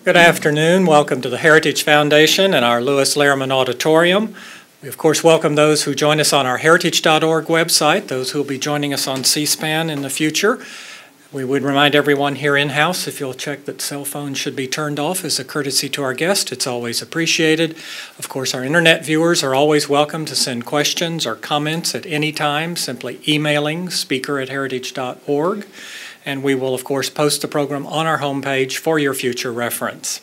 Good afternoon. Welcome to the Heritage Foundation and our Lewis Lehrman Auditorium. We, of course, welcome those who join us on our heritage.org website, those who will be joining us on C-SPAN in the future. We would remind everyone here in-house, if you'll check that cell phones should be turned off as a courtesy to our guest. It's always appreciated. Of course, our internet viewers are always welcome to send questions or comments at any time, simply emailing speaker@heritage.org. And we will, of course, post the program on our homepage for your future reference.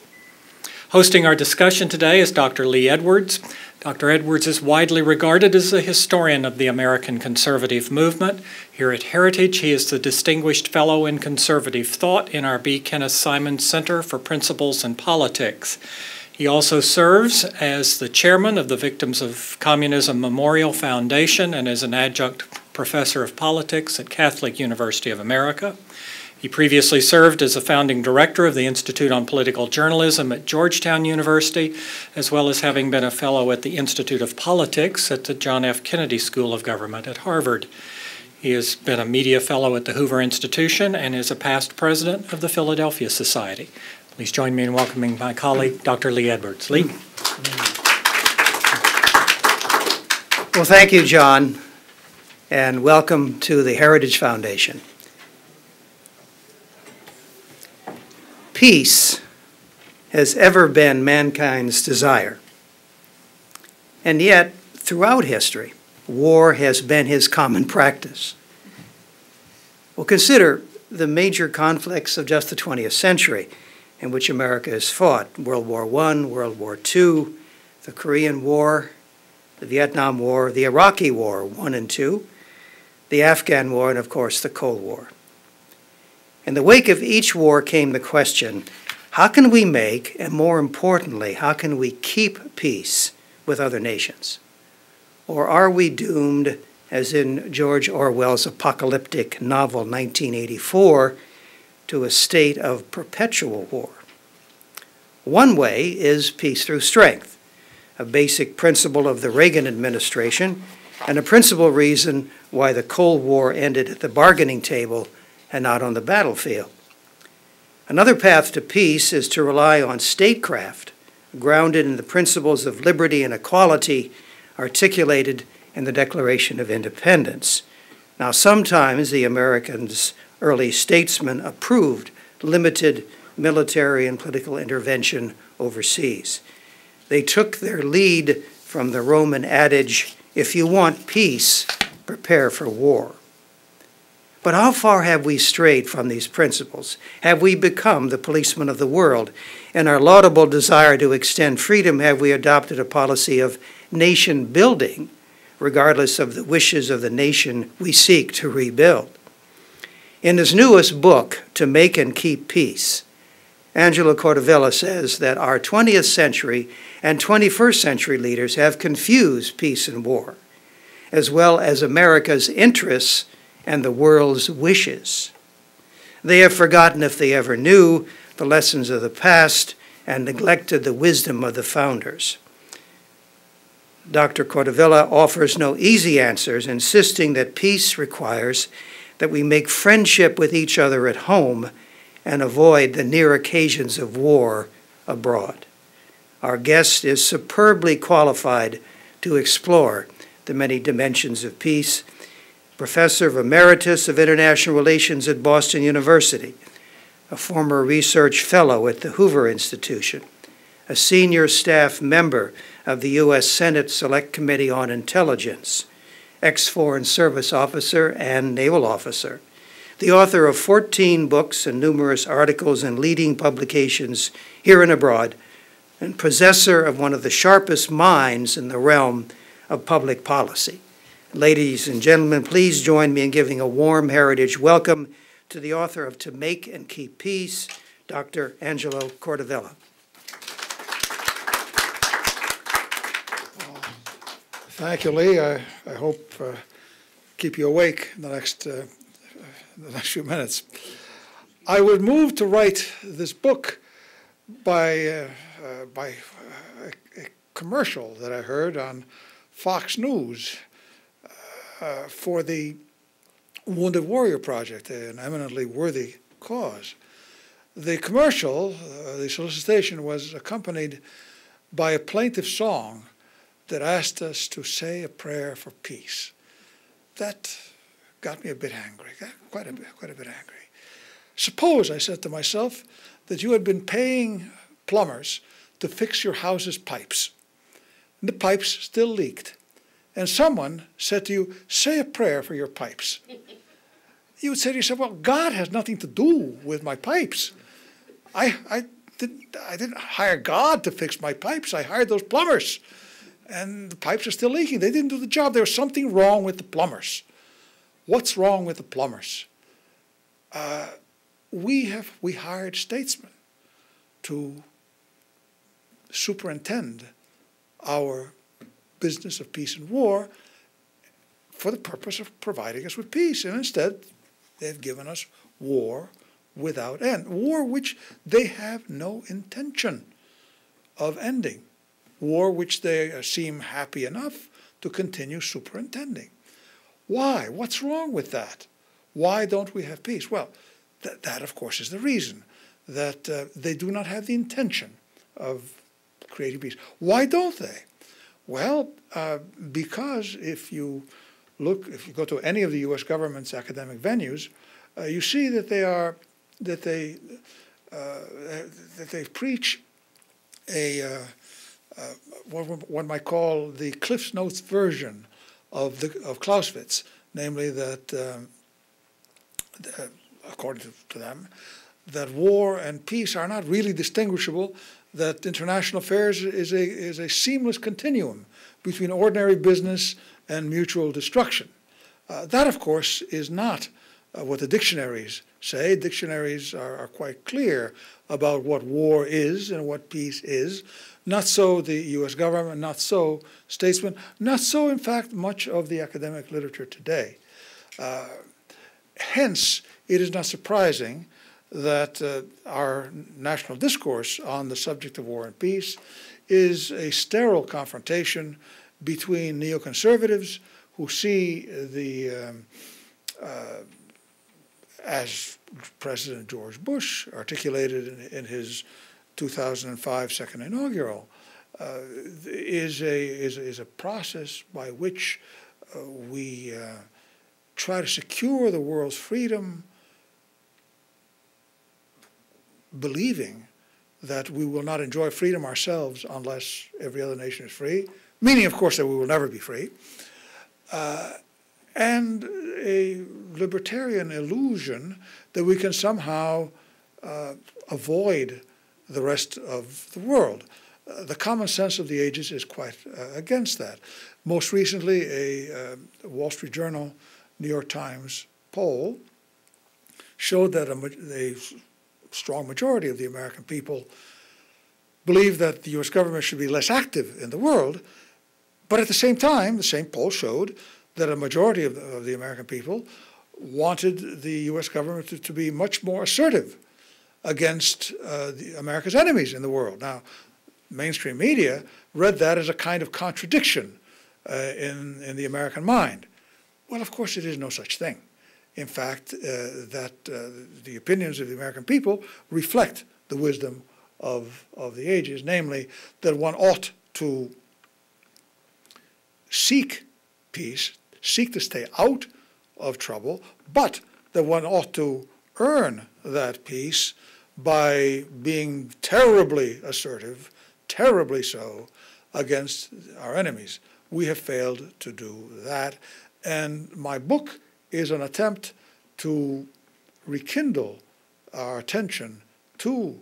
Hosting our discussion today is Dr. Lee Edwards. Dr. Edwards is widely regarded as a historian of the American conservative movement. Here at Heritage, he is the Distinguished Fellow in Conservative Thought in our B. Kenneth Simons Center for Principles and Politics. He also serves as the chairman of the Victims of Communism Memorial Foundation and as an adjunct professor of politics at Catholic University of America. He previously served as a founding director of the Institute on Political Journalism at Georgetown University, as well as having been a fellow at the Institute of Politics at the John F. Kennedy School of Government at Harvard. He has been a media fellow at the Hoover Institution and is a past president of the Philadelphia Society. Please join me in welcoming my colleague, Dr. Lee Edwards. Lee. Well, thank you, John, and welcome to the Heritage Foundation. Peace has ever been mankind's desire. And yet, throughout history, war has been his common practice. Well, consider the major conflicts of just the 20th century in which America has fought: World War I, World War II, the Korean War, the Vietnam War, the Iraqi War I and II, the Afghan War, and of course the Cold War. In the wake of each war came the question, how can we make, and more importantly, how can we keep peace with other nations? Or are we doomed, as in George Orwell's apocalyptic novel 1984, to a state of perpetual war? One way is peace through strength, a basic principle of the Reagan administration, and a principal reason why the Cold War ended at the bargaining table and not on the battlefield. Another path to peace is to rely on statecraft, grounded in the principles of liberty and equality articulated in the Declaration of Independence. Now, sometimes the Americans' early statesmen approved limited military and political intervention overseas. They took their lead from the Roman adage, if you want peace, prepare for war. But how far have we strayed from these principles? Have we become the policemen of the world? In our laudable desire to extend freedom, have we adopted a policy of nation building, regardless of the wishes of the nation we seek to rebuild? In his newest book, To Make and Keep Peace, Angelo Codevilla says that our 20th century and 21st century leaders have confused peace and war, as well as America's interests and the world's wishes. They have forgotten, if they ever knew, the lessons of the past and neglected the wisdom of the founders. Dr. Codevilla offers no easy answers, insisting that peace requires that we make friendship with each other at home and avoid the near occasions of war abroad. Our guest is superbly qualified to explore the many dimensions of peace. Professor Emeritus of International Relations at Boston University, a former research fellow at the Hoover Institution, a senior staff member of the U.S. Senate Select Committee on Intelligence, ex-Foreign Service officer and naval officer, the author of 14 books and numerous articles in leading publications here and abroad, and possessor of one of the sharpest minds in the realm of public policy. Ladies and gentlemen, please join me in giving a warm heritage welcome to the author of To Make and Keep Peace, Dr. Angelo Codevilla. Thank you, Lee. I hope keep you awake in the next few minutes. I would move to write this book by a commercial that I heard on Fox News for the Wounded Warrior Project, an eminently worthy cause. The commercial, the solicitation, was accompanied by a plaintive song that asked us to say a prayer for peace. That got me a bit angry, quite a bit angry. Suppose, I said to myself, that you had been paying plumbers to fix your house's pipes, and the pipes still leaked, and someone said to you, say a prayer for your pipes. You would say to yourself, well, God has nothing to do with my pipes. I didn't hire God to fix my pipes. I hired those plumbers, and the pipes are still leaking. They didn't do the job. There was something wrong with the plumbers. What's wrong with the plumbers? We hired statesmen to superintend our business of peace and war for the purpose of providing us with peace. And instead, they've given us war without end. War which they have no intention of ending. War which they seem happy enough to continue superintending. Why? What's wrong with that? Why don't we have peace? Well, that of course is the reason, that they do not have the intention of creating peace. Why don't they? Well, because if you go to any of the U.S. government's academic venues, you see that they preach what one might call the Cliff's Notes version of Clausewitz, namely that, according to them, that war and peace are not really distinguishable, that international affairs is a seamless continuum between ordinary business and mutual destruction. That, of course, is not what the dictionaries say. Dictionaries are quite clear about what war is and what peace is. Not so the U.S. government, not so statesmen, not so, in fact, much of the academic literature today. Hence, it is not surprising that our national discourse on the subject of war and peace is a sterile confrontation between neoconservatives who see as President George Bush articulated in his 2005 second inaugural, is a process by which we try to secure the world's freedom, believing that we will not enjoy freedom ourselves unless every other nation is free, meaning, of course, that we will never be free, and a libertarian illusion that we can somehow avoid the rest of the world. The common sense of the ages is quite against that. Most recently, a Wall Street Journal, New York Times poll showed that a strong majority of the American people believe that the U.S. government should be less active in the world, but at the same time, the same poll showed that a majority of the American people wanted the U.S. government to be much more assertive against America's enemies in the world. Now, mainstream media read that as a kind of contradiction in the American mind. Well, of course, it is no such thing. In fact, the opinions of the American people reflect the wisdom of the ages, namely that one ought to seek peace, seek to stay out of trouble, but that one ought to earn that peace by being terribly assertive, terribly so, against our enemies. We have failed to do that, and my book is an attempt to rekindle our attention to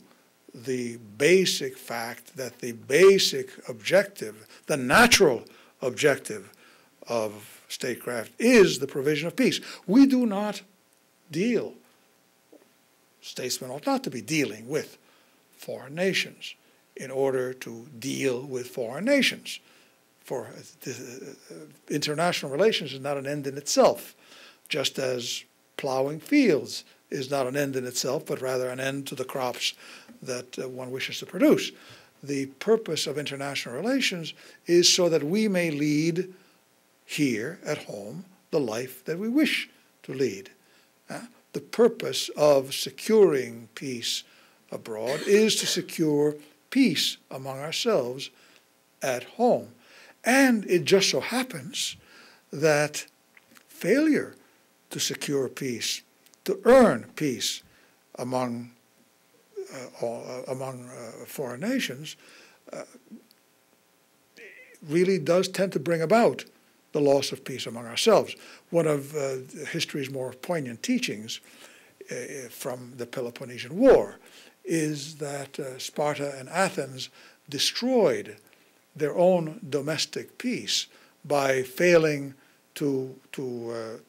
the basic fact that the basic objective, the natural objective of statecraft is the provision of peace. We do not deal, statesmen ought not to be dealing with foreign nations in order to deal with foreign nations. For international relations is not an end in itself, just as plowing fields is not an end in itself, but rather an end to the crops that one wishes to produce. The purpose of international relations is so that we may lead here at home the life that we wish to lead. The purpose of securing peace abroad is to secure peace among ourselves at home. And it just so happens that failure to secure peace, to earn peace among foreign nations, really does tend to bring about the loss of peace among ourselves. One of history's more poignant teachings from the Peloponnesian War is that Sparta and Athens destroyed their own domestic peace by failing to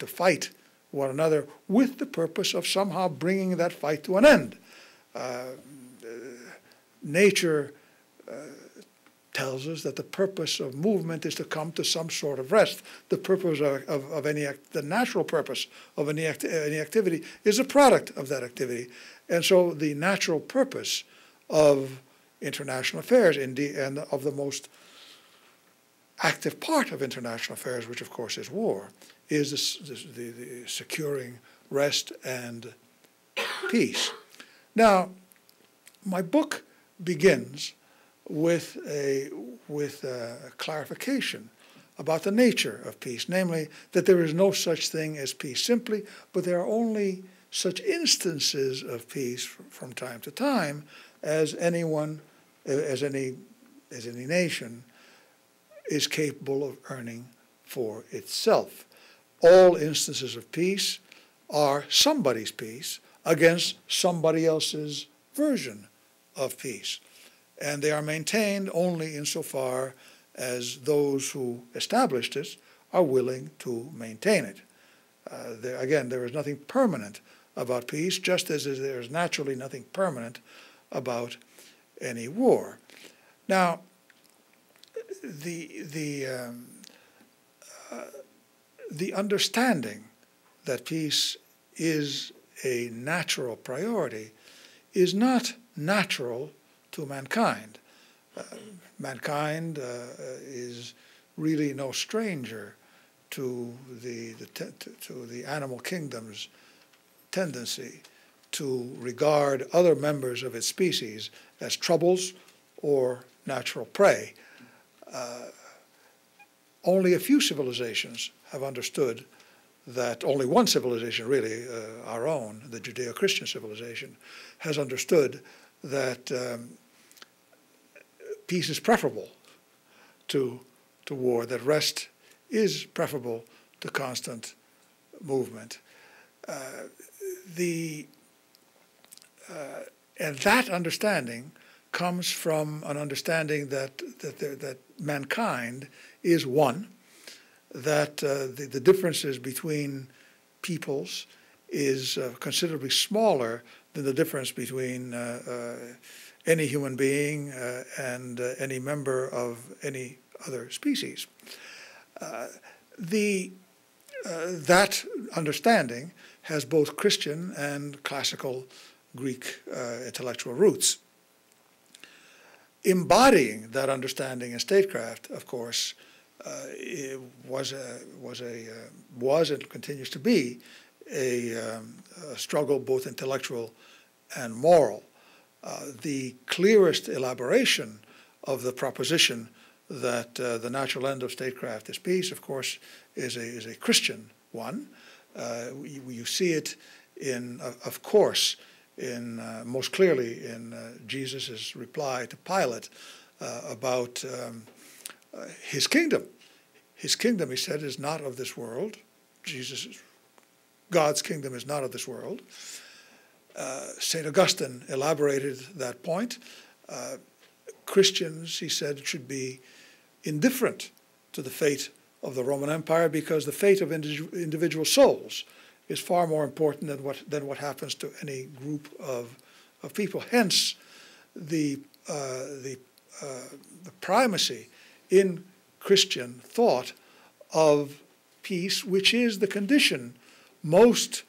fight one another with the purpose of somehow bringing that fight to an end. Nature tells us that the purpose of movement is to come to some sort of rest. The purpose the natural purpose of any activity is a product of that activity. And so the natural purpose of international affairs, indeed, and of the most active part of international affairs, which of course is war, is the securing rest and peace. Now, my book begins with a clarification about the nature of peace, namely that there is no such thing as peace simply, but there are only such instances of peace from time to time as any nation is capable of earning for itself. All instances of peace are somebody's peace against somebody else's version of peace. And they are maintained only insofar as those who established it are willing to maintain it. There is nothing permanent about peace, just as there is naturally nothing permanent about any war. Now, the understanding that peace is a natural priority is not natural to mankind. Mankind is really no stranger to the animal kingdom's tendency to regard other members of its species as troubles or natural prey. Only a few civilizations have understood that, only one civilization really, our own, the Judeo-Christian civilization, has understood that peace is preferable to war, that rest is preferable to constant movement. And that understanding comes from an understanding that mankind is one, that the differences between peoples is considerably smaller than the difference between any human being and any member of any other species. That understanding has both Christian and classical Greek intellectual roots. Embodying that understanding in statecraft, of course, was and continues to be a struggle both intellectual and moral. The clearest elaboration of the proposition that the natural end of statecraft is peace, of course, is a Christian one. You see it of course, most clearly in Jesus' reply to Pilate about his kingdom. His kingdom, he said, is not of this world. God's kingdom is not of this world. St. Augustine elaborated that point. Christians, he said, should be indifferent to the fate of the Roman Empire because the fate of individual souls is far more important than what happens to any group of people. Hence, the primacy in Christian thought of peace, which is the condition most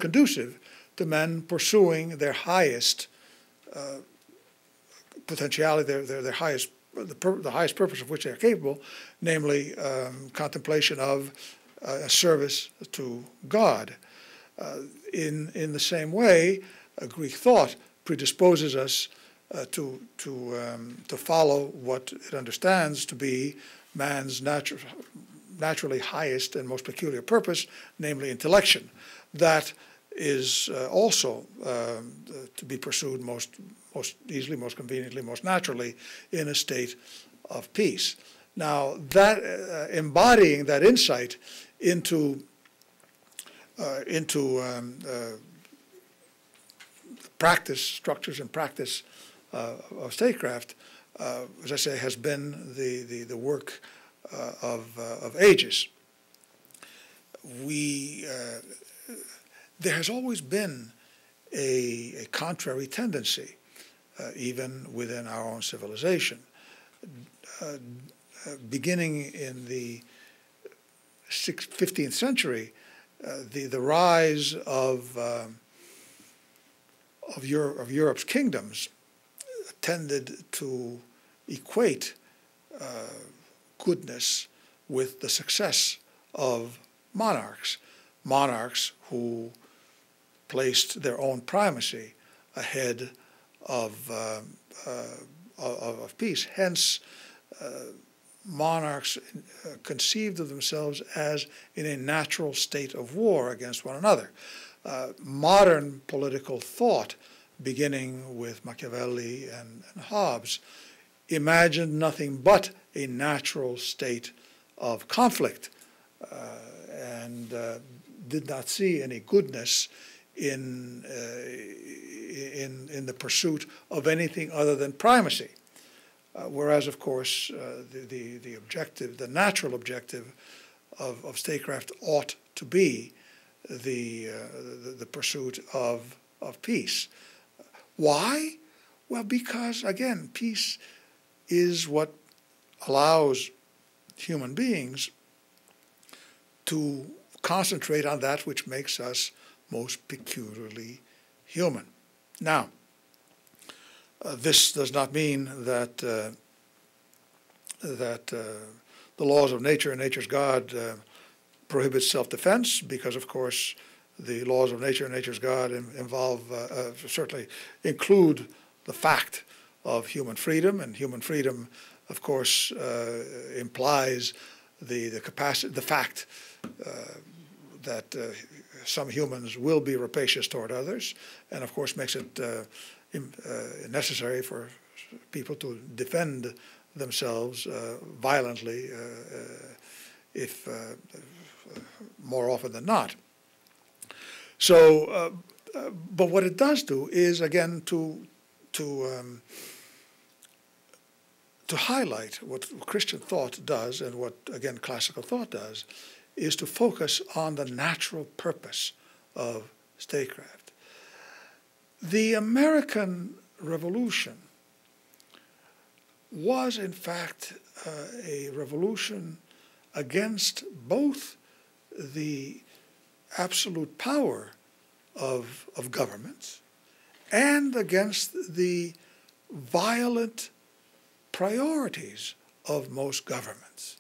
conducive to men pursuing their highest potentiality, the highest purpose of which they are capable, namely contemplation of service to God. In the same way, Greek thought predisposes us to follow what it understands to be man's naturally highest and most peculiar purpose, namely intellection. That is also to be pursued most easily, most conveniently, most naturally in a state of peace. Now, that embodying that insight into practice, structures and practice of statecraft, as I say, has been the work of ages. There has always been a contrary tendency, even within our own civilization. Beginning in the 15th century, the rise of Europe's kingdoms tended to equate goodness with the success of monarchs who placed their own primacy ahead of peace. Hence, monarchs conceived of themselves as in a natural state of war against one another. Modern political thought, beginning with Machiavelli and Hobbes, imagined nothing but a natural state of conflict and did not see any goodness in the pursuit of anything other than primacy. Whereas, of course, the objective, the natural objective of statecraft ought to be the pursuit of peace. Why? Well, because, again, peace is what allows human beings to concentrate on that which makes us most peculiarly human. Now, this does not mean that the laws of nature and nature's God prohibit self-defense, because, of course, the laws of nature and nature's God involve, certainly include the fact of human freedom, and human freedom, of course, implies the capacity, the fact that some humans will be rapacious toward others, and of course makes it necessary for people to defend themselves violently, if more often than not. So, but what it does do is, again, to highlight what Christian thought does, and what, again, classical thought does, is to focus on the natural purpose of statecraft. The American Revolution was, in fact, a revolution against both the absolute power of governments and against the violent priorities of most governments.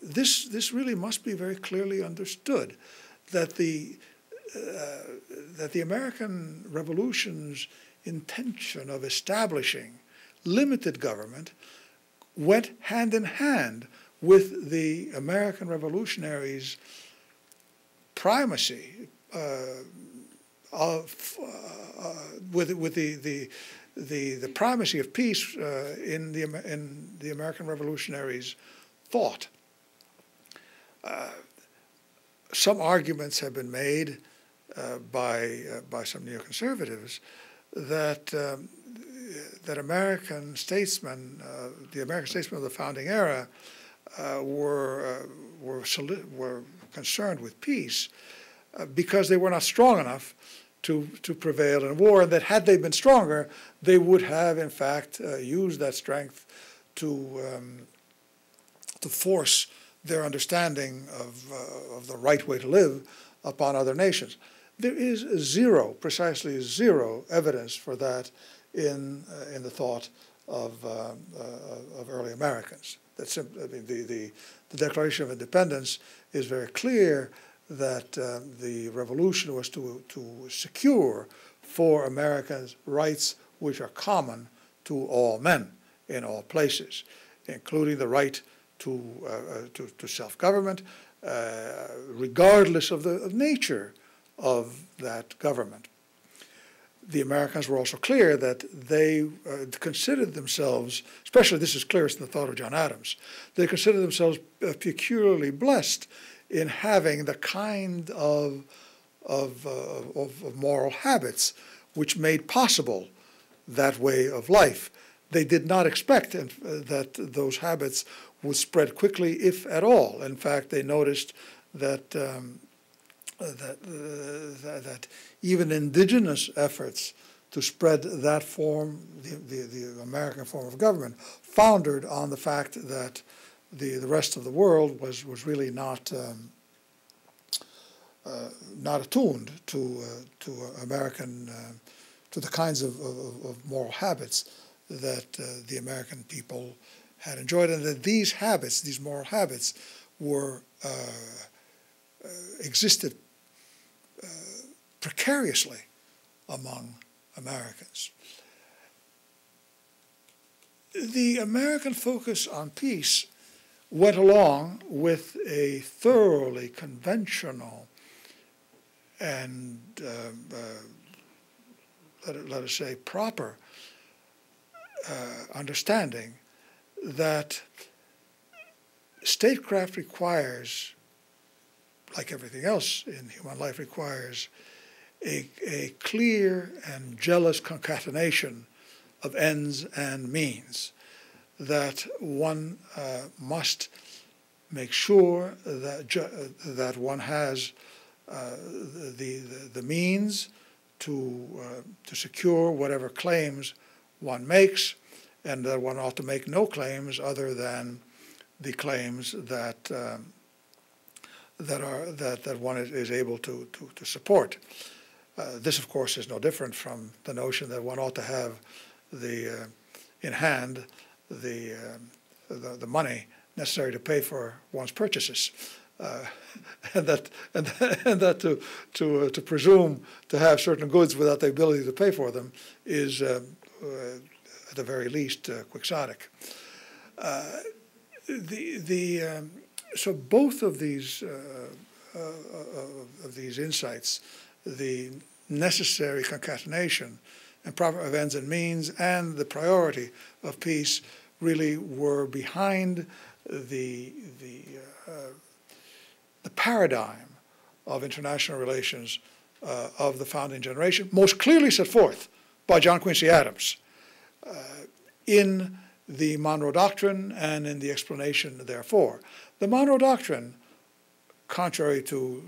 This really must be very clearly understood, that the American Revolution's intention of establishing limited government went hand in hand with the American revolutionaries' primacy with the primacy of peace in the American revolutionaries' thought. Some arguments have been made by some neoconservatives that American statesmen, the American statesmen of the founding era, were concerned with peace because they were not strong enough to prevail in war, and that had they been stronger, they would have, in fact, used that strength to force their understanding of the right way to live upon other nations. There is precisely zero evidence for that in the thought of early Americans. That's simply, I mean, the Declaration of Independence is very clear that the revolution was to secure for Americans rights which are common to all men in all places, including the right to self-government, regardless of the nature of that government. The Americans were also clear that they considered themselves, especially this is clearest in the thought of John Adams, they considered themselves peculiarly blessed in having the kind of moral habits which made possible that way of life. They did not expect that those habits would spread quickly, if at all. In fact, they noticed that that even indigenous efforts to spread that form, the American form of government, foundered on the fact that the rest of the world was really not attuned to American to the kinds of moral habits that the American people had enjoyed, and that these habits, these moral habits, were existed precariously among Americans. The American focus on peace went along with a thoroughly conventional and, let us say, proper understanding that statecraft requires, like everything else in human life, requires a clear and jealous concatenation of ends and means, that one must make sure that one has the means to secure whatever claims one makes, and that one ought to make no claims other than the claims that one is able to support. This, of course, is no different from the notion that one ought to have in hand the money necessary to pay for one's purchases, and that to presume to have certain goods without the ability to pay for them is, at the very least, quixotic. So both of these insights, the necessary concatenation and proper of ends and means, and the priority of peace, really were behind the paradigm of international relations of the founding generation, most clearly set forth by John Quincy Adams in the Monroe Doctrine and in the explanation therefore. The Monroe Doctrine, contrary to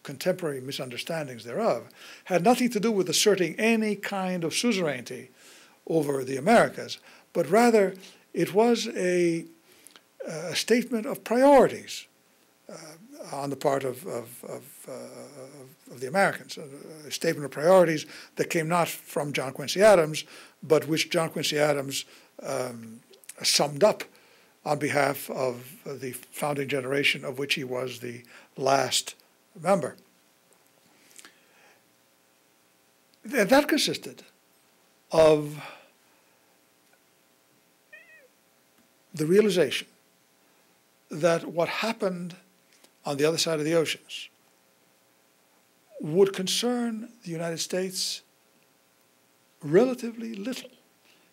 contemporary misunderstandings thereof, had nothing to do with asserting any kind of suzerainty over the Americas, but rather it was a statement of priorities on the part of the Americans, a statement of priorities that came not from John Quincy Adams, but which John Quincy Adams summed up on behalf of the founding generation, of which he was the last member. And that consisted of the realization that what happened on the other side of the oceans would concern the United States relatively little,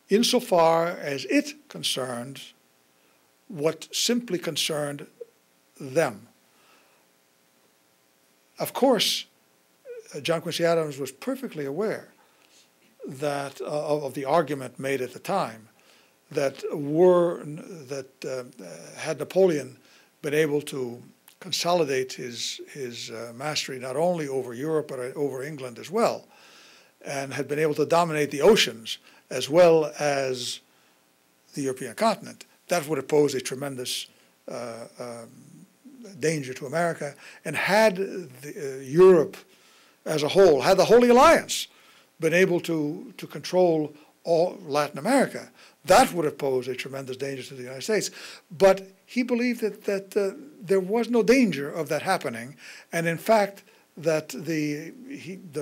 insofar as it concerned what simply concerned them. Of course, John Quincy Adams was perfectly aware that of the argument made at the time that had Napoleon been able to consolidate his mastery not only over Europe but over England as well, and had been able to dominate the oceans as well as the European continent, that would have posed a tremendous danger to America. And had Europe as a whole, had the Holy Alliance been able to control all Latin America, that would have posed a tremendous danger to the United States. But he believed that there was no danger of that happening, and in fact that the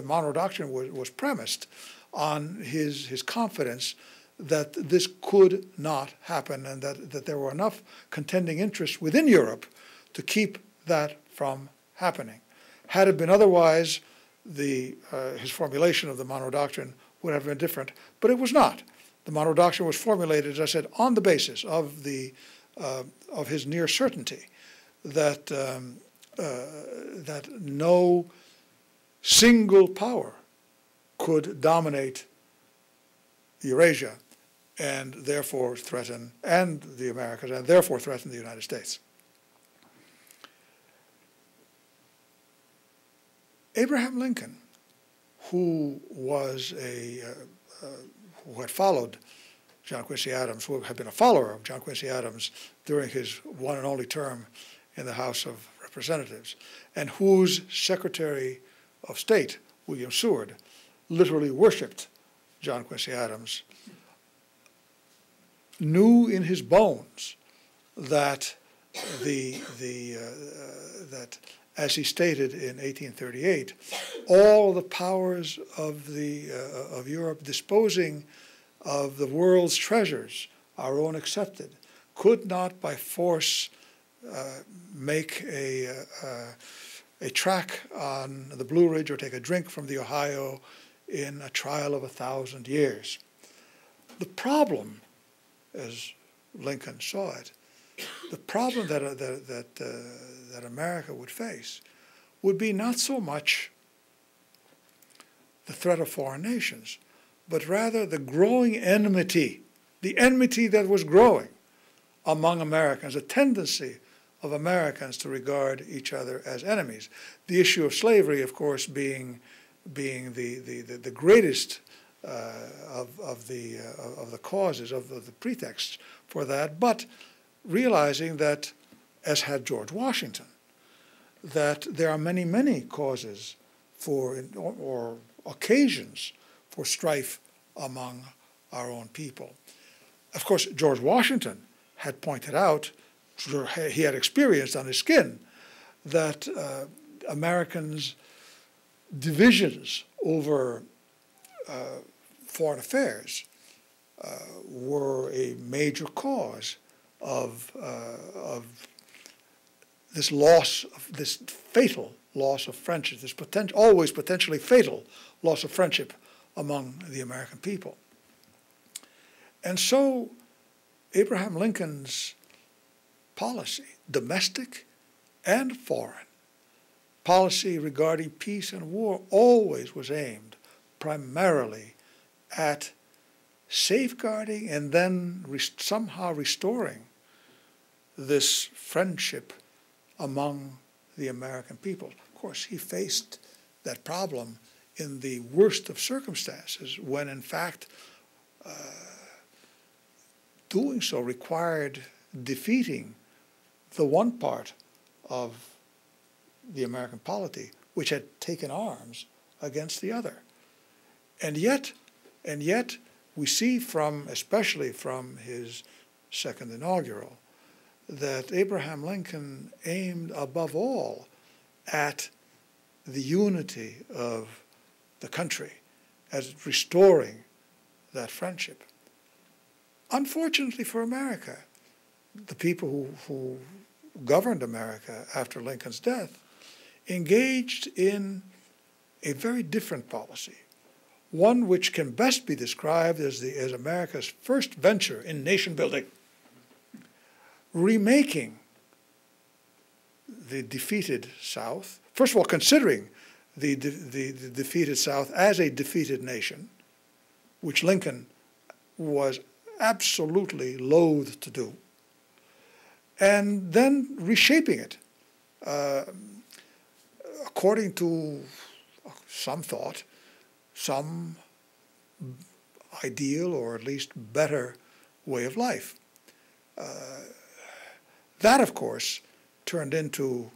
Monroe Doctrine was premised on his confidence that this could not happen, and that there were enough contending interests within Europe to keep that from happening. Had it been otherwise, his formulation of the Monroe Doctrine would have been different, but it was not. The Monroe Doctrine was formulated, as I said, on the basis of his near certainty that that no single power could dominate Eurasia and therefore threaten, and the Americas, and therefore threaten the United States. Abraham Lincoln, who was who had followed John Quincy Adams, who had been a follower of John Quincy Adams during his one and only term in the House of Representatives, and whose Secretary of State, William Seward, literally worshipped John Quincy Adams, knew in his bones that that, as he stated in 1838, all the powers of Europe disposing of the world's treasures, our own excepted, could not by force make a track on the Blue Ridge or take a drink from the Ohio in a trial of 1,000 years. The problem, as Lincoln saw it, the problem that America would face would be not so much the threat of foreign nations, but rather the growing enmity, the enmity that was growing among Americans, a tendency of Americans to regard each other as enemies. The issue of slavery, of course, being the greatest of the causes, of the pretexts for that, but realizing that, as had George Washington, that there are many, many causes for or occasions for strife among our own people. Of course, George Washington had pointed out, he had experienced on his skin, that Americans' divisions over foreign affairs were a major cause of this loss, this fatal loss of friendship, this always potentially fatal loss of friendship among the American people. And so Abraham Lincoln's policy, domestic and foreign, policy regarding peace and war, always was aimed primarily at safeguarding and then somehow restoring this friendship among the American people. Of course, he faced that problem in the worst of circumstances, when in fact doing so required defeating the one part of the American polity which had taken arms against the other. And yet we see especially from his second inaugural, that Abraham Lincoln aimed above all at the unity of the country, as restoring that friendship. Unfortunately for America, the people who governed America after Lincoln's death engaged in a very different policy, one which can best be described as America's first venture in nation building, remaking the defeated South, first of all considering the defeated South as a defeated nation, which Lincoln was absolutely loath to do, and then reshaping it according to some thought, some ideal or at least better way of life. That, of course, turned into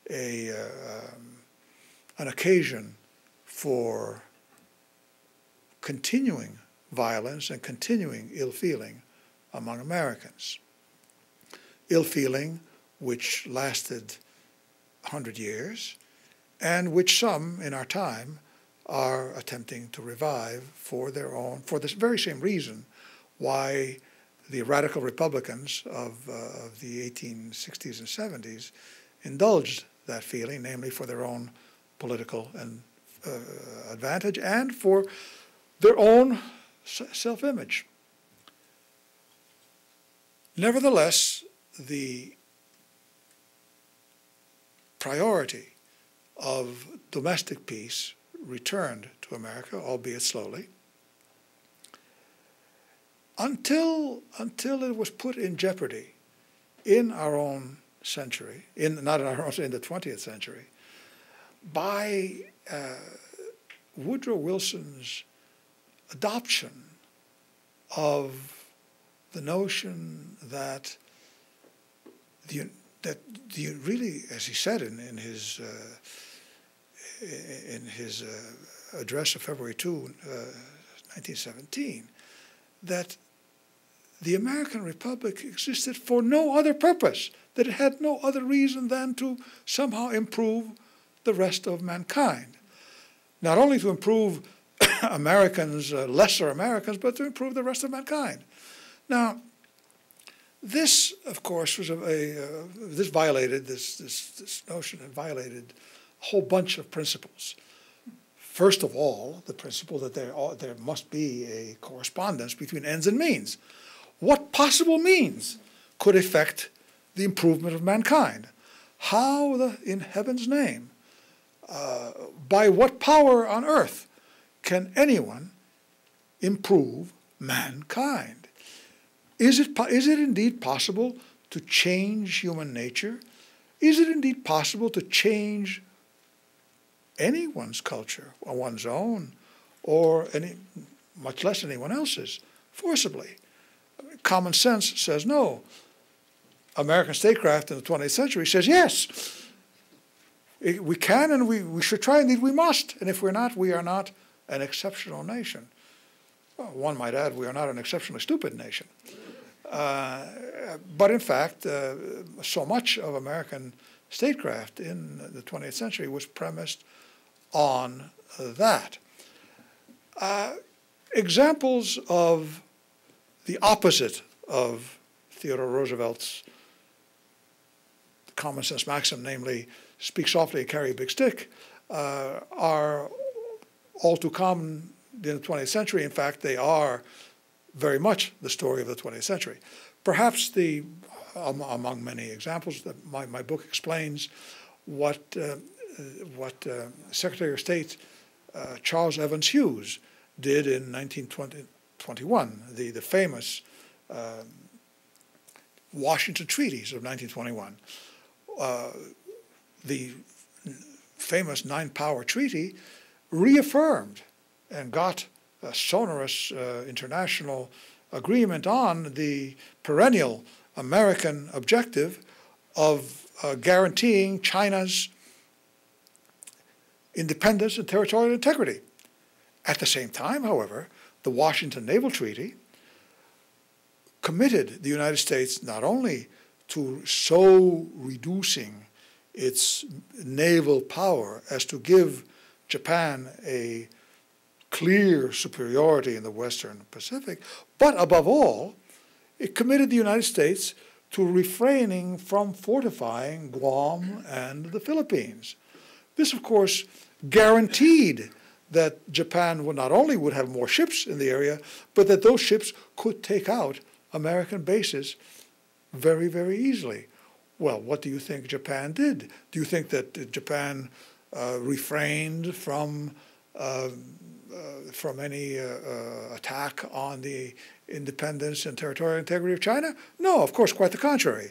an occasion for continuing violence and continuing ill feeling among Americans. ill feeling which lasted 100 years, and which some in our time are attempting to revive for this very same reason why the radical Republicans of the 1860s and 70s indulged that feeling, namely for their own political and advantage and for their own self-image. Nevertheless, the priority of domestic peace returned to America, albeit slowly, until it was put in jeopardy in our own century, not in our own, in the 20th century, by Woodrow Wilson's adoption of the notion that really, as he said in his address of February 2, 1917, that the American Republic existed for no other purpose, that it had no other reason than to somehow improve the rest of mankind. Not only to improve Americans, lesser Americans, but to improve the rest of mankind. Now, this, of course, was this notion violated a whole bunch of principles. First of all, the principle that there must be a correspondence between ends and means. What possible means could affect the improvement of mankind? How, in heaven's name, by what power on earth can anyone improve mankind? Is it indeed possible to change human nature? Is it indeed possible to change anyone's culture, or one's own, or much less anyone else's, forcibly? Common sense says no. American statecraft in the 20th century says yes. We can and we should try, indeed we must. And if we're not, we are not an exceptional nation. Well, one might add, we are not an exceptionally stupid nation. But in fact, so much of American statecraft in the 20th century was premised on that. Examples of the opposite of Theodore Roosevelt's common sense maxim, namely, speak softly and carry a big stick, are all too common in the 20th century. In fact, they are very much the story of the 20th century. Perhaps among many examples, my book explains what Secretary of State Charles Evans Hughes did in 1921, the famous Washington Treaties of 1921. The famous Nine-Power Treaty reaffirmed and got a sonorous international agreement on the perennial American objective of guaranteeing China's independence and territorial integrity. At the same time, however, the Washington Naval Treaty committed the United States not only to so reducing its naval power as to give Japan a clear superiority in the Western Pacific, but above all, it committed the United States to refraining from fortifying Guam and the Philippines. This, of course, guaranteed that Japan would not only have more ships in the area, but that those ships could take out American bases very, very easily. Well, what do you think Japan did? Do you think that Japan refrained from any attack on the independence and territorial integrity of China? No, of course, quite the contrary.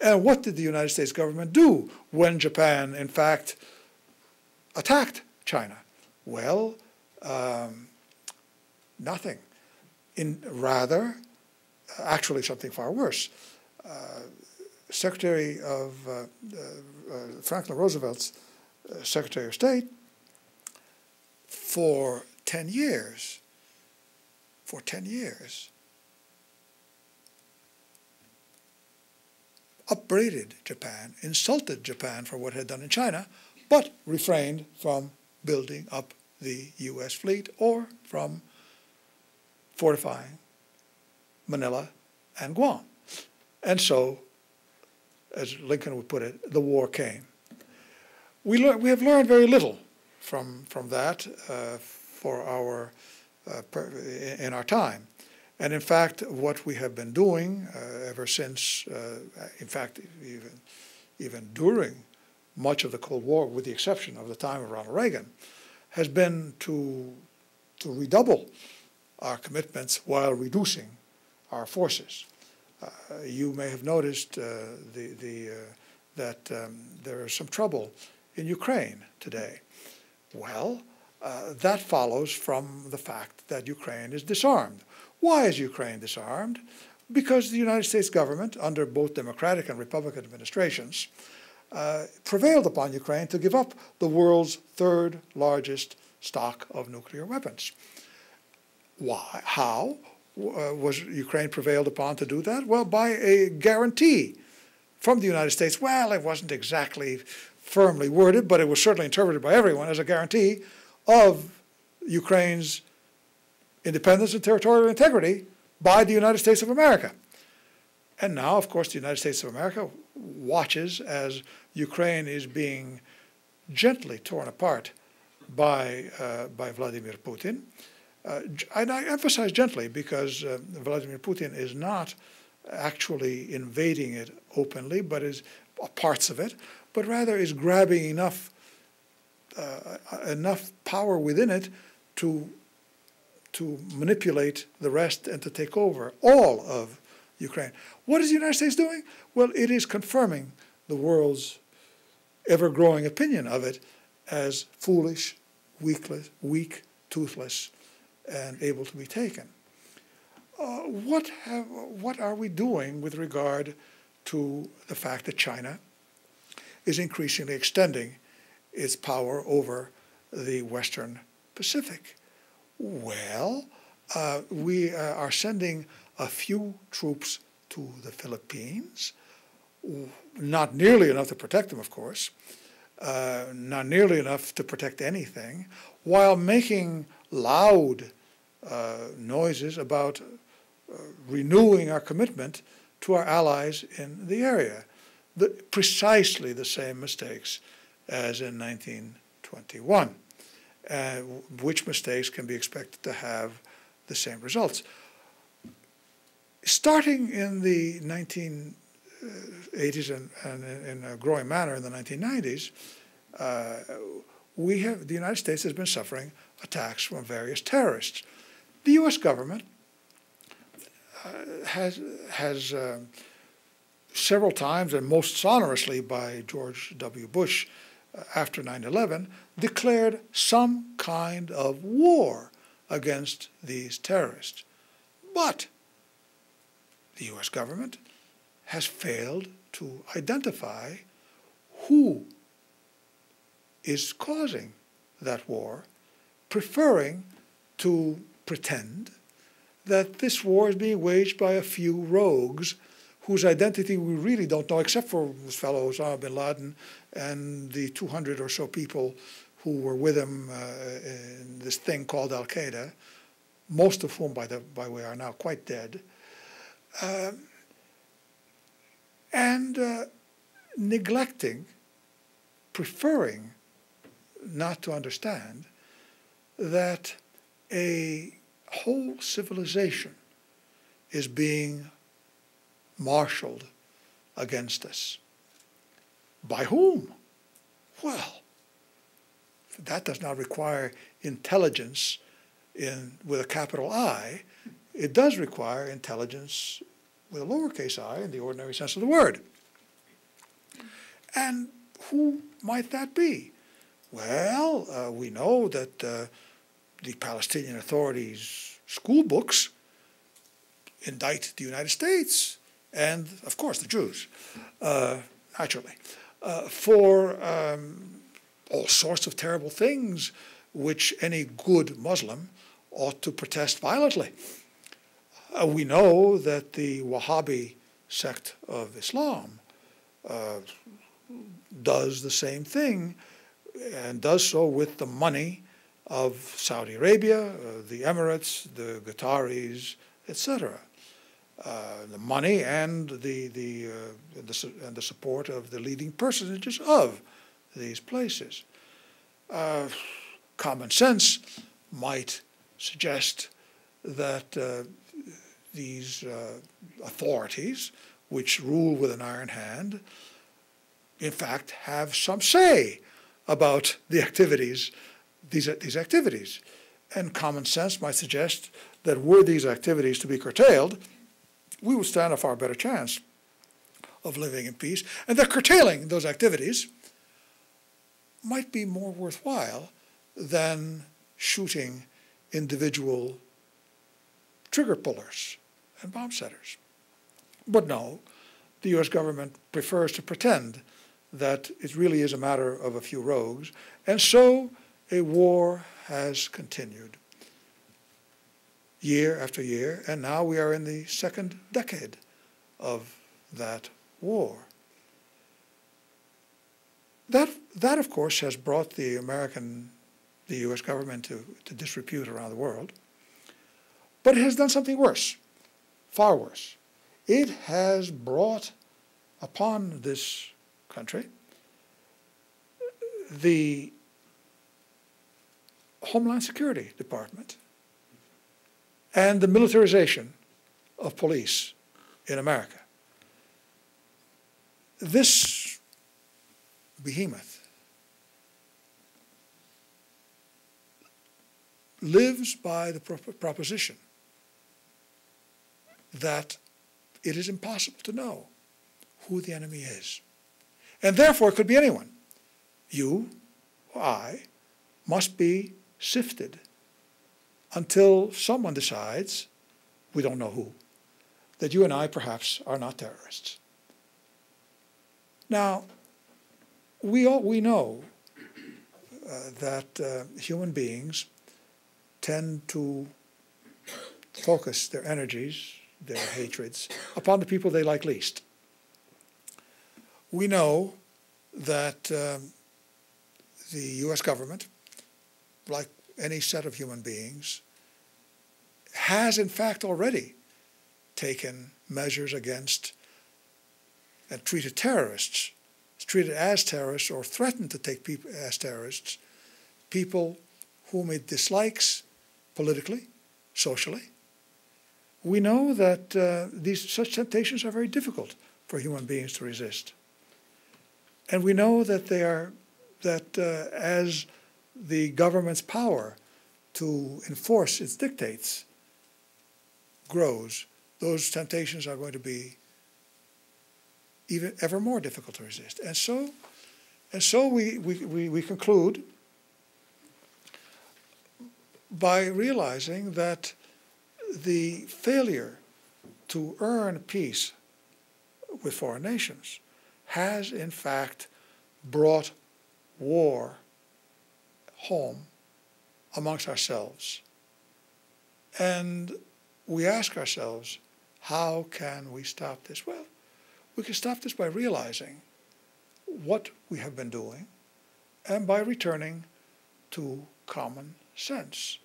And what did the United States government do when Japan, in fact, attacked China? Well, nothing. Rather, actually something far worse. Franklin Roosevelt's Secretary of State, for 10 years, upbraided Japan, insulted Japan for what it had done in China, but refrained from building up the U.S. fleet or from fortifying Manila and Guam. And so, as Lincoln would put it, the war came. We have learned very little from that in our time. And in fact, what we have been doing ever since, in fact, even during much of the Cold War, with the exception of the time of Ronald Reagan, has been to redouble our commitments while reducing our forces. You may have noticed that there is some trouble in Ukraine today. Well, that follows from the fact that Ukraine is disarmed. Why is Ukraine disarmed? Because the United States government, under both Democratic and Republican administrations, prevailed upon Ukraine to give up the world's third largest stock of nuclear weapons. Why? How was Ukraine prevailed upon to do that? Well, by a guarantee from the United States. Well, it wasn't exactly firmly worded, but it was certainly interpreted by everyone as a guarantee of Ukraine's independence and territorial integrity by the United States of America. And now, of course, the United States of America watches as Ukraine is being gently torn apart by Vladimir Putin. And I emphasize gently because Vladimir Putin is not actually invading it openly, but is parts of it, but rather is grabbing enough power within it to manipulate the rest and to take over all of Ukraine. What is the United States doing? Well, it is confirming the world's ever-growing opinion of it as foolish, weak, toothless, and able to be taken. What are we doing with regard to the fact that China is increasingly extending its power over the Western Pacific? Well, we are sending a few troops to the Philippines, not nearly enough to protect them, of course, not nearly enough to protect anything, while making loud noises about renewing our commitment to our allies in the area. Precisely the same mistakes as in 1921, which mistakes can be expected to have the same results. Starting in the 1980s and in a growing manner in the 1990s, the United States has been suffering attacks from various terrorists. The U.S. government has several times, and most sonorously by George W. Bush after 9/11, declared some kind of war against these terrorists. But the U.S. government has failed to identify who is causing that war, preferring to pretend that this war is being waged by a few rogues whose identity we really don't know, except for this fellow Osama bin Laden and the 200 or so people who were with him in this thing called Al-Qaeda, most of whom, by the way, are now quite dead, and neglecting, preferring not to understand that a whole civilization is being marshaled against us. By whom? Well, that does not require intelligence with a capital I. It does require intelligence with a lowercase I in the ordinary sense of the word. And who might that be? Well, we know that the Palestinian Authority's school books indict the United States and, of course, the Jews, naturally, for all sorts of terrible things which any good Muslim ought to protest violently. We know that the Wahhabi sect of Islam does the same thing, and does so with the money of Saudi Arabia, the Emirates, the Qataris, etc. The money and the support of the leading personages of these places. Common sense might suggest that these authorities, which rule with an iron hand, in fact have some say about the activities, these activities. And common sense might suggest that were these activities to be curtailed, we would stand a far better chance of living in peace, and that curtailing those activities might be more worthwhile than shooting individual trigger pullers and bomb setters. But no, the U.S. government prefers to pretend that it really is a matter of a few rogues, and so a war has continued year after year, and now we are in the second decade of that war. That of course, has brought the U.S. government to disrepute around the world, but it has done something worse, far worse. It has brought upon this country the Homeland Security Department and the militarization of police in America. This behemoth lives by the proposition that it is impossible to know who the enemy is. And therefore, it could be anyone. You or I must be sifted until someone decides, we don't know who, that you and I perhaps are not terrorists. Now, we know that human beings tend to focus their energies, their hatreds, upon the people they like least. We know that the U.S. government, like any set of human beings, has in fact already taken measures against and treated terrorists, treated as terrorists or threatened to take people as terrorists, people whom it dislikes politically, socially. We know that such temptations are very difficult for human beings to resist. And we know that as the government's power to enforce its dictates grows, those temptations are going to be even ever more difficult to resist. And so we conclude by realizing that the failure to earn peace with foreign nations has in fact brought war home amongst ourselves. And we ask ourselves, how can we stop this? Well, we can stop this by realizing what we have been doing and by returning to common sense.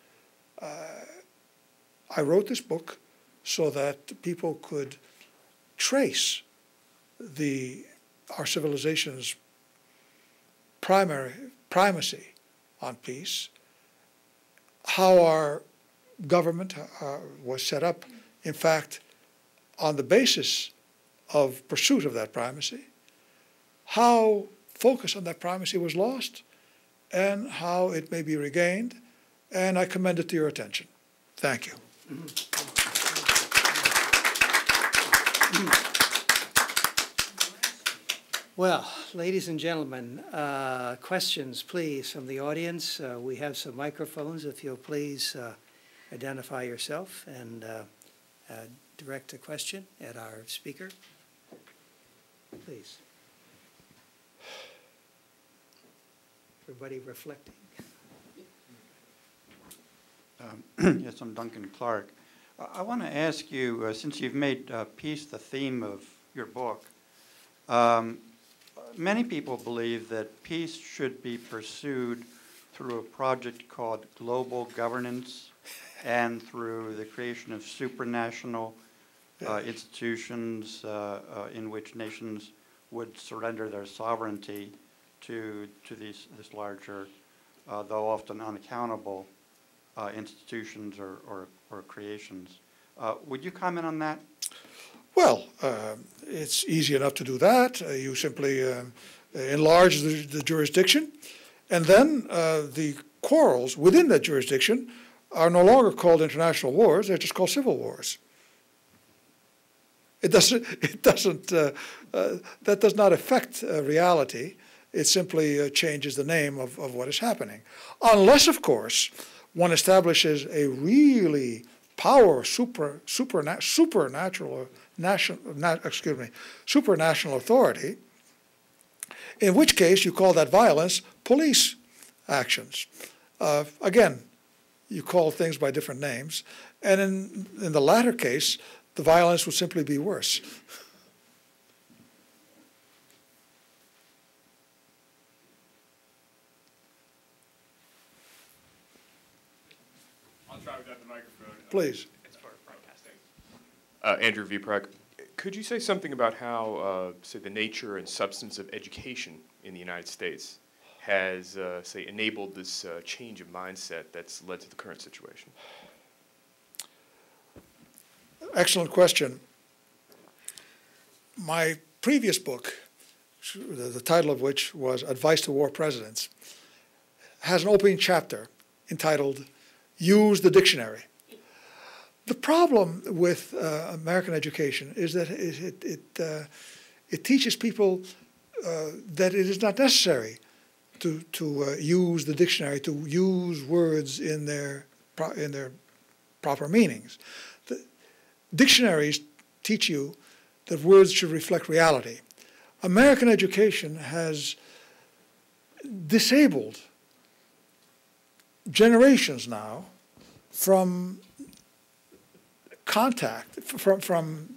I wrote this book so that people could trace our civilization's primacy on peace, how our government was set up, in fact, on the basis of pursuit of that primacy, how focus on that primacy was lost, and how it may be regained, and I commend it to your attention. Thank you. Well, ladies and gentlemen, questions, please, from the audience. We have some microphones. If you'll please identify yourself and direct a question at our speaker. Please. Everybody reflecting. Yes, I'm Duncan Clark. I want to ask you, since you've made peace the theme of your book, many people believe that peace should be pursued through a project called global governance and through the creation of supranational institutions in which nations would surrender their sovereignty to this larger, though often unaccountable, institutions or creations. Would you comment on that? Well, it's easy enough to do that. You simply enlarge the jurisdiction, and then the quarrels within that jurisdiction are no longer called international wars, they're just called civil wars. That does not affect reality. It simply changes the name of what is happening. Unless, of course, one establishes a really supranational authority, in which case you call that violence police actions. Again, you call things by different names, and in the latter case, the violence would simply be worse. I'll try without the microphone. Please. It's part of broadcasting. Andrew Viprak, could you say something about how, say, the nature and substance of education in the United States has, say, enabled this change of mindset that's led to the current situation? Excellent question. My previous book, the title of which was Advice to War Presidents, has an opening chapter entitled Use the Dictionary. The problem with American education is that it teaches people that it is not necessary to use the dictionary, to use words in their proper meanings. The dictionaries teach you that words should reflect reality. American education has disabled generations now from contact, from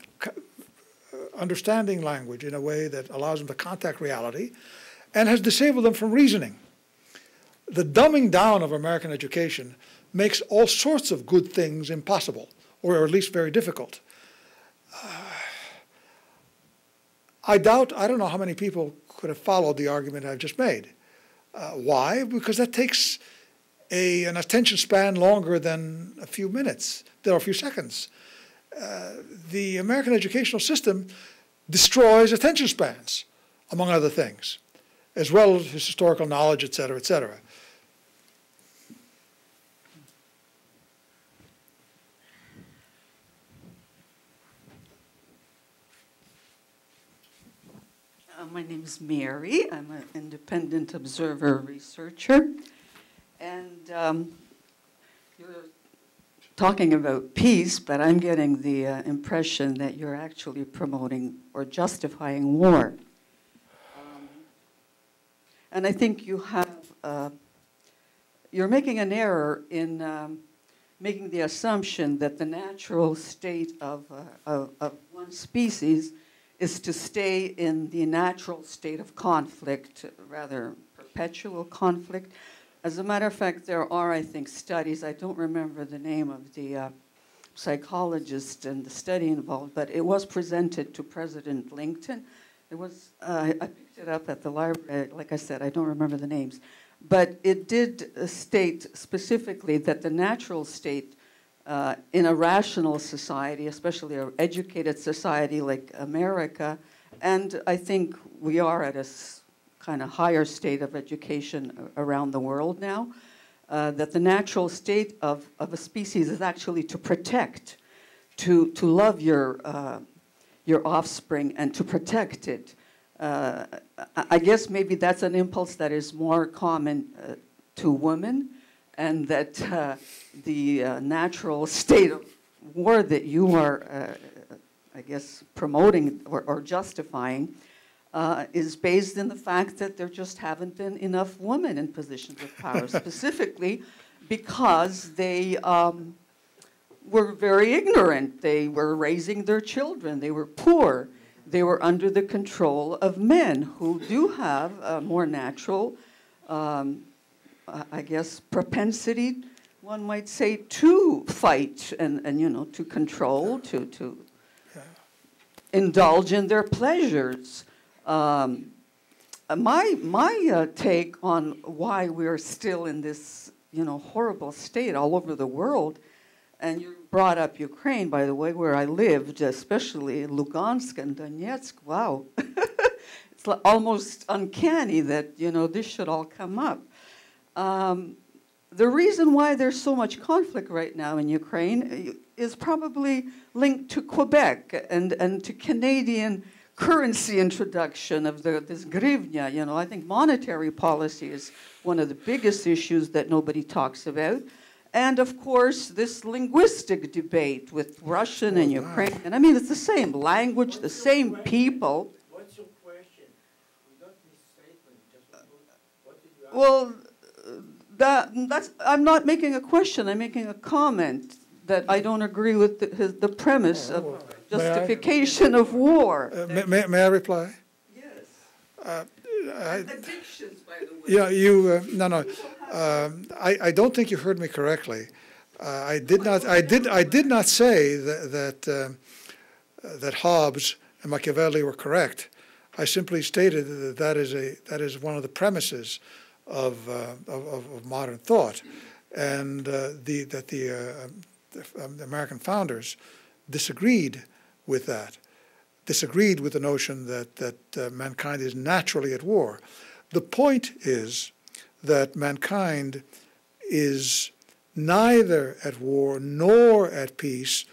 understanding language in a way that allows them to contact reality, and has disabled them from reasoning. The dumbing down of American education makes all sorts of good things impossible, or at least very difficult. I don't know how many people could have followed the argument I've just made. Why? Because that takes an attention span longer than a few minutes, or a few seconds. The American educational system destroys attention spans, among other things, as well as historical knowledge, et cetera, et cetera. My name is Mary. I'm an independent observer researcher. And you're talking about peace, but I'm getting the impression that you're actually promoting or justifying war. And I think you have, you're making an error in making the assumption that the natural state of one species is to stay in the natural state of conflict, rather perpetual conflict. As a matter of fact, there are, I think, studies, I don't remember the name of the psychologist and the study involved, but it was presented to President Lincoln. It was, I picked it up at the library, like I said, I don't remember the names. But it did state specifically that the natural state in a rational society, especially an educated society like America, and I think we are at a kind of higher state of education around the world now, that the natural state of a species is actually to protect, to love your offspring and to protect it. I guess maybe that's an impulse that is more common to women, and that the natural state of war that you are, I guess, promoting or justifying is based in the fact that there just haven't been enough women in positions of power, specifically because they were very ignorant. They were raising their children. They were poor. they were under the control of men who do have a more natural, I guess, propensity, one might say, to fight and you know, to control, to indulge in their pleasures. My take on why we're still in this, you know, horrible state all over the world, and you brought up Ukraine, by the way, where I lived, especially Lugansk and Donetsk. Wow, it's almost uncanny that, you know, this should all come up. The reason why there's so much conflict right now in Ukraine is probably linked to Quebec and to Canadian currency introduction of this hryvnia. You know, I think monetary policy is one of the biggest issues that nobody talks about. And of course, this linguistic debate with Russian and Ukrainian. I mean, it's the same language, the same people. What's your question? We don't need statement. Just what did you ask? Well, I'm not making a question, I'm making a comment that I don't agree with the premise of justification of war. May I reply? Yes. Addictions, by the way. Yeah, I don't think you heard me correctly. I did not say that Hobbes and Machiavelli were correct. I simply stated that that is one of the premises of modern thought, and that the American founders disagreed with that, disagreed with the notion that mankind is naturally at war. The point is that mankind is neither at war nor at peace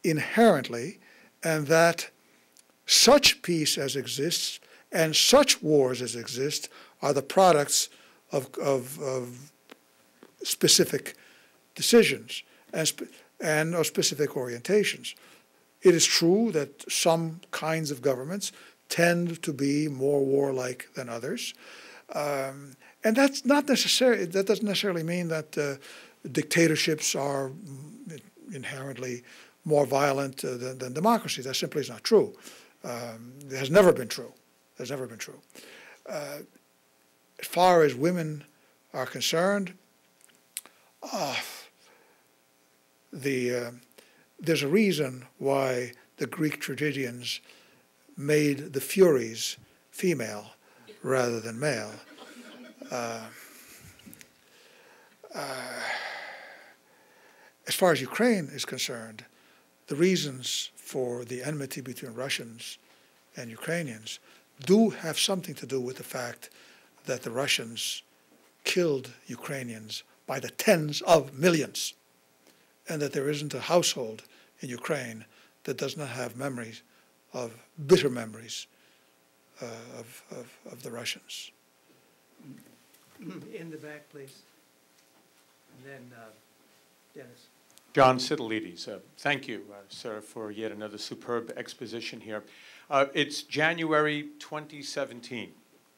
inherently, and that such peace as exists and such wars as exist are the products of specific decisions and of specific orientations. It is true that some kinds of governments tend to be more warlike than others, and that's not necessarily. That doesn't necessarily mean that dictatorships are inherently more violent than democracy. That simply is not true. It has never been true. Has never been true. As far as women are concerned, there's a reason why the Greek tragedians made the Furies female rather than male. As far as Ukraine is concerned, the reasons for the enmity between Russians and Ukrainians do have something to do with the fact that the Russians killed Ukrainians by the tens of millions, and that there isn't a household in Ukraine that does not have memories of bitter memories of the Russians. In the back, please. And then Dennis. John Sitalides. Thank you, sir, for yet another superb exposition here. It's January 2017.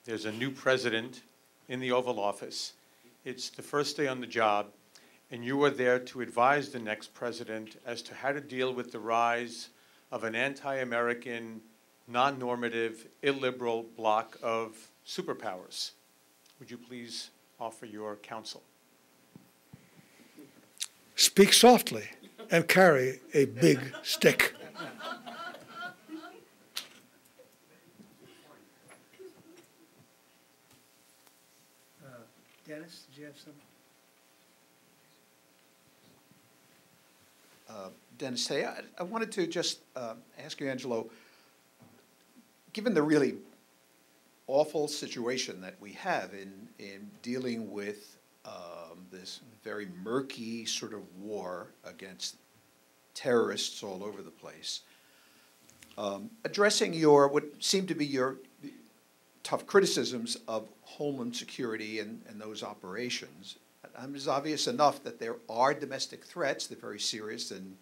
There's a new president in the Oval Office. It's the first day on the job, and you are there to advise the next president as to how to deal with the rise of an anti-American, non-normative, illiberal bloc of superpowers. Would you please offer your counsel? Speak softly and carry a big stick. Dennis, did you have some? Dennis, hey, I wanted to just ask you, Angelo, given the really awful situation that we have in dealing with this very murky sort of war against terrorists all over the place, addressing what seemed to be your tough criticisms of Homeland Security and those operations, it's obvious enough that there are domestic threats. They're very serious and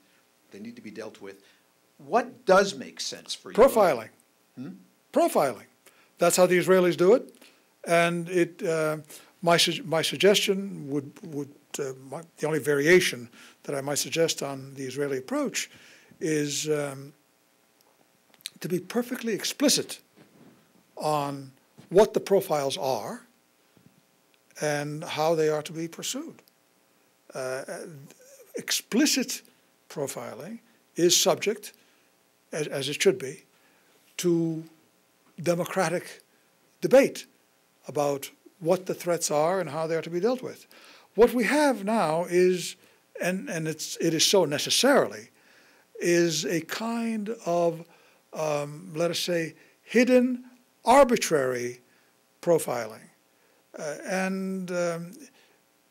they need to be dealt with. What does make sense for you? Profiling. Profiling. That's how the Israelis do it. And my suggestion the only variation that I might suggest on the Israeli approach is to be perfectly explicit on what the profiles are and how they are to be pursued. Explicit profiling is subject, as it should be, to democratic debate about what the threats are and how they are to be dealt with. What we have now is, and it is so necessarily, is a kind of, let us say, hidden, arbitrary profiling.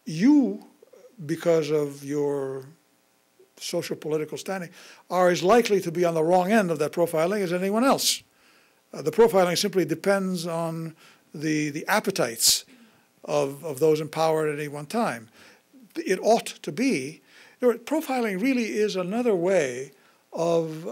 You, because of your social political standing, are as likely to be on the wrong end of that profiling as anyone else. The profiling simply depends on the appetites of those in power at any one time. It ought to be, profiling really is another way of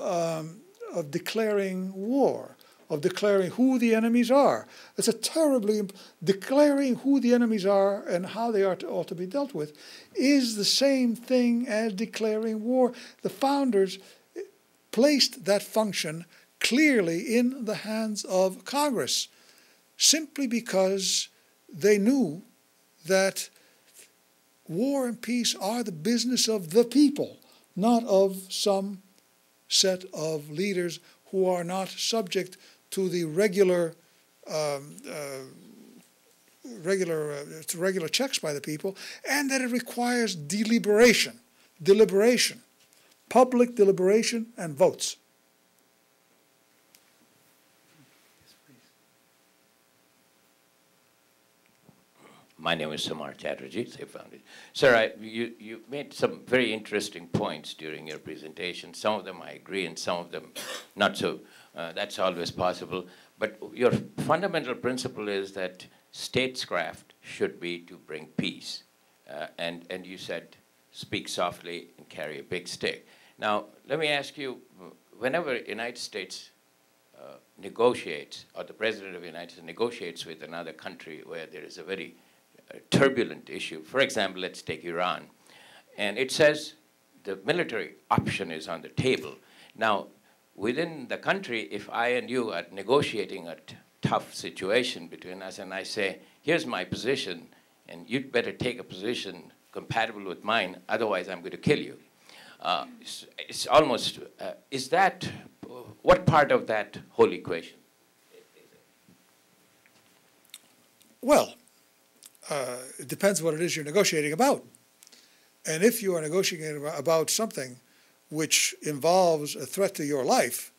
declaring war, of declaring who the enemies are. It's a terribly, declaring who the enemies are and how they ought to be dealt with is the same thing as declaring war. The founders placed that function clearly in the hands of Congress, simply because they knew that war and peace are the business of the people, not of some set of leaders who are not subject to the regular checks by the people, and that it requires deliberation, public deliberation and votes. My name is Samar Chatterjee, I found it. Sir, you made some very interesting points during your presentation. Some of them I agree and some of them not so. That's always possible. But your fundamental principle is that statescraft should be to bring peace. And you said, speak softly and carry a big stick. Now, let me ask you, whenever the United States negotiates, or the President of the United States negotiates with another country where there is a very turbulent issue. For example, let's take Iran. And it says the military option is on the table. Now, within the country, if I and you are negotiating a tough situation between us and I say, here's my position, and you'd better take a position compatible with mine, otherwise I'm going to kill you. It's almost, is that, what part of that whole equation? Well, it depends what it is you're negotiating about. And if you are negotiating about something which involves a threat to your life,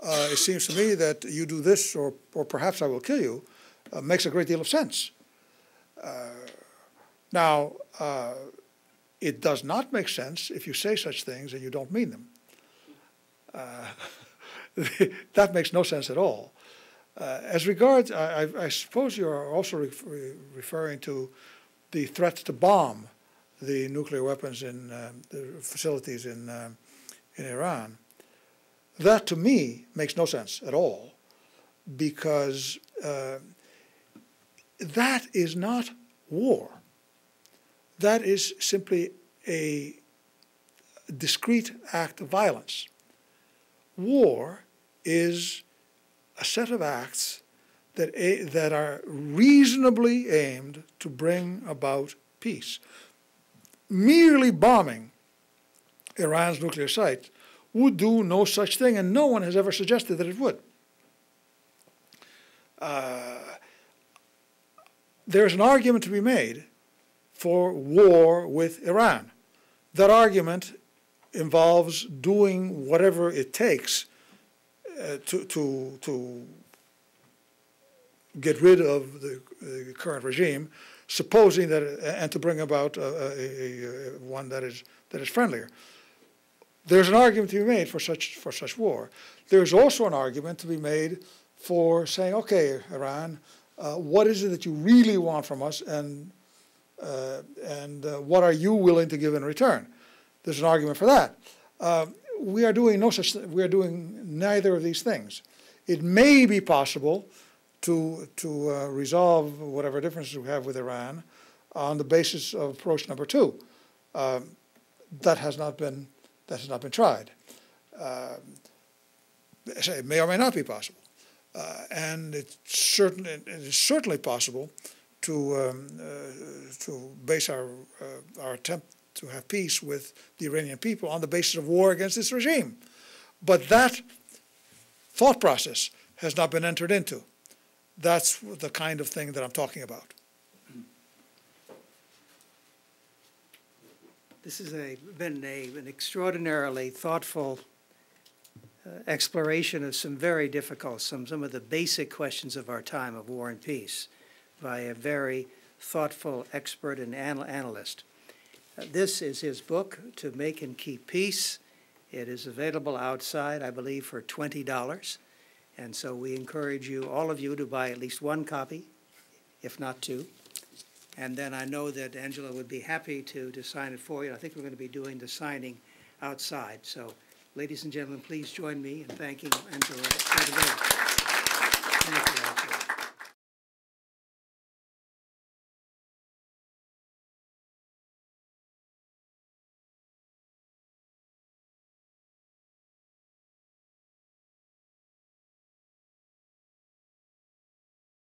it seems to me that you do this, or perhaps I will kill you, makes a great deal of sense. Now, it does not make sense if you say such things and you don't mean them. That makes no sense at all. As regards, I suppose you are also referring to the threat to bomb the nuclear weapons in the facilities in Iran. That, to me, makes no sense at all, because that is not war. That is simply a discrete act of violence. War is a set of acts that are reasonably aimed to bring about peace. Merely bombing Iran's nuclear site would do no such thing, and no one has ever suggested that it would. There's an argument to be made for war with Iran. That argument involves doing whatever it takes to get rid of the current regime, supposing that, and to bring about one that is friendlier. There's an argument to be made for such war. There's also an argument to be made for saying, okay, Iran, what is it that you really want from us, and what are you willing to give in return? There's an argument for that. We are doing we are doing neither of these things. It may be possible to resolve whatever differences we have with Iran on the basis of approach number two. That has not been tried. It may or may not be possible. And it is certainly possible to base our attempt to have peace with the Iranian people on the basis of war against this regime. But that thought process has not been entered into. That's the kind of thing that I'm talking about. This has been an extraordinarily thoughtful exploration of some very difficult, some of the basic questions of our time of war and peace by a very thoughtful expert and analyst. This is his book, To Make and Keep Peace. It is available outside, I believe, for $20. And so we encourage you, all of you, to buy at least one copy, if not two. And then I know that Angelo would be happy to sign it for you. I think we're going to be doing the signing outside. So, ladies and gentlemen, please join me in thanking Angelo Codevilla. Thank you, Angelo.